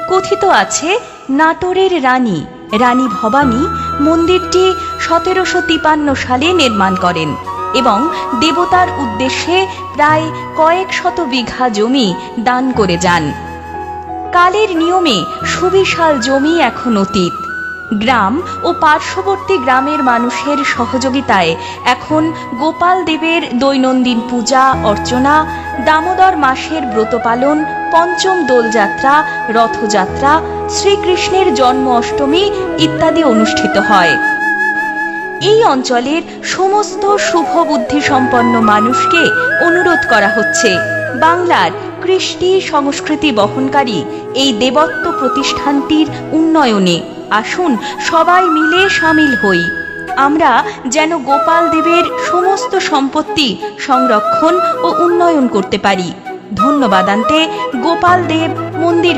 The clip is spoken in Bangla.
কথিত আছে নাটোরের রানী রানী ভবানী মন্দিরটি 1753 সালে নির্মাণ করেন এবং দেবতার উদ্দেশ্যে প্রায় কয়েক শত বিঘা জমি দান করে যান। কালের নিয়মে সুবিশাল জমি এখন অতীত। গ্রাম ও পার্শ্ববর্তী গ্রামের মানুষের সহযোগিতায় এখন গোপাল দেবের দৈনন্দিন পূজা অর্চনা, দামোদর মাসের ব্রত পালন, পঞ্চম দোলযাত্রা, রথযাত্রা, শ্রীকৃষ্ণের জন্ম অষ্টমী ইত্যাদি অনুষ্ঠিত হয়। এই অঞ্চলের সমস্ত শুভবুদ্ধি সম্পন্ন মানুষকে অনুরোধ করা হচ্ছে বাংলার কৃষ্টি সংস্কৃতি বহনকারী এই দেবত্ব প্রতিষ্ঠানটির উন্নয়নে আসুন সবাই মিলে সামিল হই। আমরা যেন গোপাল দেবের সমস্ত সম্পত্তি সংরক্ষণ ও উন্নয়ন করতে পারি। ধন্যবাদান্তে গোপাল দেব মন্দির